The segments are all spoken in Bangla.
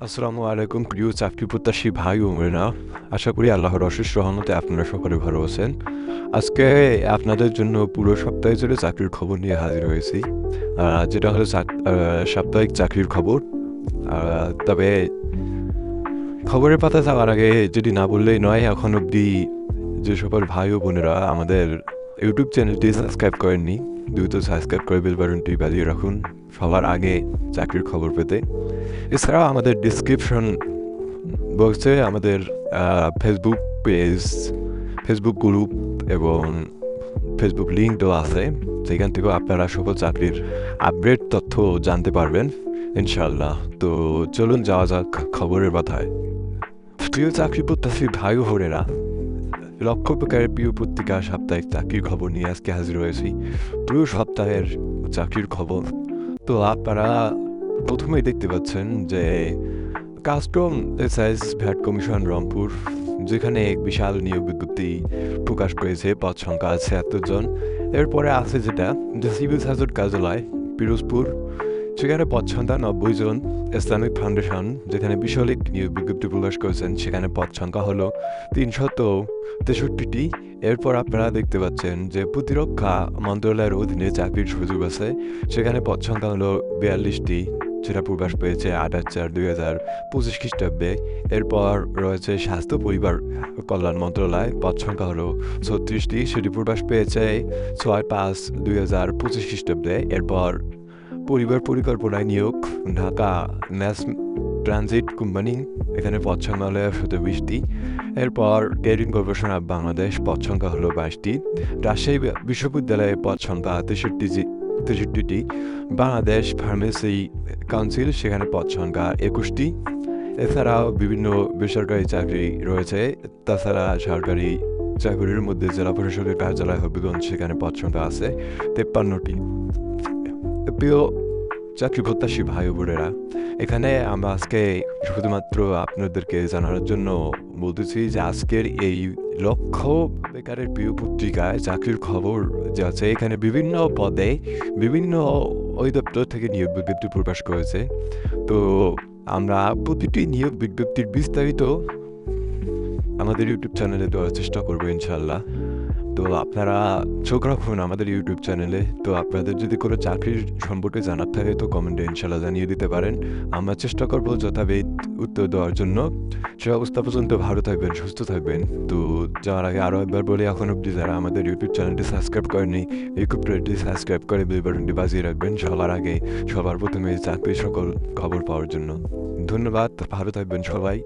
আসসালামু আলাইকুম প্রিয় চাকরি প্রত্যাশী ভাই ও বোনেরা। আশা করি আল্লাহর অশেষ রহমতে আপনারা সকলে ভালো আছেন। আজকে আপনাদের জন্য পুরো সপ্তাহে জুড়ে চাকরির খবর নিয়ে হাজির হয়েছি। যেটা হলো সাপ্তাহিক চাকরির খবর। তবে খবরের পাতা যাওয়ার আগে যেটি না বললেই নয়, এখন অবধি যে সকল ভাই ও বোনেরা আমাদের ইউটিউব চ্যানেলটি সাবস্ক্রাইব করেননি, দ্রুত সাবস্ক্রাইব করে বেল বাটনটি বাজিয়ে রাখুন সবার আগে চাকরির খবর পেতে। এছাড়াও আমাদের ডিসক্রিপশন বক্সে আমাদের ফেসবুক পেজ, ফেসবুক গ্রুপ এবং ফেসবুক লিঙ্ক দেওয়া আছে, সেখান থেকেও আপনারা সকল চাকরির আপডেট তথ্য জানতে পারবেন ইনশাল্লাহ। তো চলুন যাওয়া যাক খবরের কথায়। প্রিয় চাকরি প্রত্যাশী ভাই ও বোনেরা, লক্ষ্য প্রকারের প্রিয় পত্রিকা সাপ্তাহিক চাকরির খবর নিয়ে আজকে হাজির হয়েছি। পুরো সপ্তাহের চাকরির খবর। তো আপনারা প্রথমেই দেখতে পাচ্ছেন যে custom excise VAT commission Rangpur, যেখানে এক বিশাল নিয়োগ বিজ্ঞপ্তি প্রকাশ করেছে, পদ সংখ্যা আছে ৭৬ জন। এরপরে আছে যেটা যে সিভিল সার্জন কার্যালয় পিরোজপুর, সেখানে পদ সংখ্যা ৯০ জন। ইসলামিক ফাউন্ডেশন, যেখানে বিশাল একটি নিয়োগ বিজ্ঞপ্তি প্রকাশ করেছেন, সেখানে পদ সংখ্যা হলো ৩৬৩টি। এরপর আপনারা দেখতে পাচ্ছেন যে প্রতিরক্ষা মন্ত্রণালয়ের অধীনে চাকরির সুযোগ আছে, সেখানে পদ সংখ্যা হলো ৪২টি, যেটা প্রকাশ পেয়েছে ৮/৪/২০২৫ খ্রিস্টাব্দে। এরপর রয়েছে স্বাস্থ্য পরিবার কল্যাণ মন্ত্রণালয়, পদ সংখ্যা হলো ৩৬টি, সেটি প্রকাশ পেয়েছে ৬/৫/২০২৫ খ্রিস্টাব্দে। এরপর পরিবার পরিকল্পনায় নিয়োগ, ঢাকা ম্যাস ট্রানজিট কোম্পানি, এখানে পদ সংখ্যা হলো ১২০টি। এরপর ট্রেডিং কর্পোরেশন অফ বাংলাদেশ, পদ সংখ্যা হলো ২২টি। রাজশাহী বিশ্ববিদ্যালয়ে পদ সংখ্যা ৬৩টি। বাংলাদেশ ফার্মেসি কাউন্সিল, সেখানে পদ সংখ্যা ২১টি। এছাড়াও বিভিন্ন বেসরকারি চাকরি রয়েছে। তাছাড়া সরকারি চাকরির মধ্যে জেলা প্রশাসকের কার্যালয় হবিগঞ্জ, সেখানে পদ সংখ্যা আছে ৫৩টি। প্রিয় চাকরি প্রত্যাশী ভাই বোনেরা, এখানে আমরা আজকে শুধুমাত্র আপনাদেরকে জানানোর জন্য বলতেছি যে আজকের এই লক্ষ্য বেকারের প্রিয় পত্রিকায় চাকরির খবর যে আছে, এখানে বিভিন্ন পদে বিভিন্ন অধিদপ্তর থেকে নিয়োগ বিজ্ঞপ্তি প্রকাশ করেছে। তো আমরা প্রতিটি নিয়োগ বিজ্ঞপ্তির বিস্তারিত আমাদের ইউটিউব চ্যানেলে দেওয়ার চেষ্টা করবো ইনশাল্লাহ। তো আপনারা চোখ রাখুন আমাদের ইউটিউব চ্যানেলে। তো আপনাদের যদি কোনো চাকরির সম্পর্কে জানার থাকে তো কমেন্টে ইনশাল্লাহ জানিয়ে দিতে পারেন। আমরা চেষ্টা করবো যথাবিধ উত্তর দেওয়ার জন্য। সে অবস্থা পর্যন্ত ভালো থাকবেন, সুস্থ থাকবেন। তো যাওয়ার আগে আরও একবার বলি, এখন অবধি যারা আমাদের ইউটিউব চ্যানেলটি সাবস্ক্রাইব করেনি, ইউটিউব চ্যানেলটি সাবস্ক্রাইব করে বেল বাটনটি বাজিয়ে রাখবেন সবার আগে, সবার প্রথমে চাকরির সকল খবর পাওয়ার জন্য। ধন্যবাদ, ভালো থাকবেন সবাই।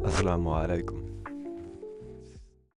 আসসালামু আলাইকুম।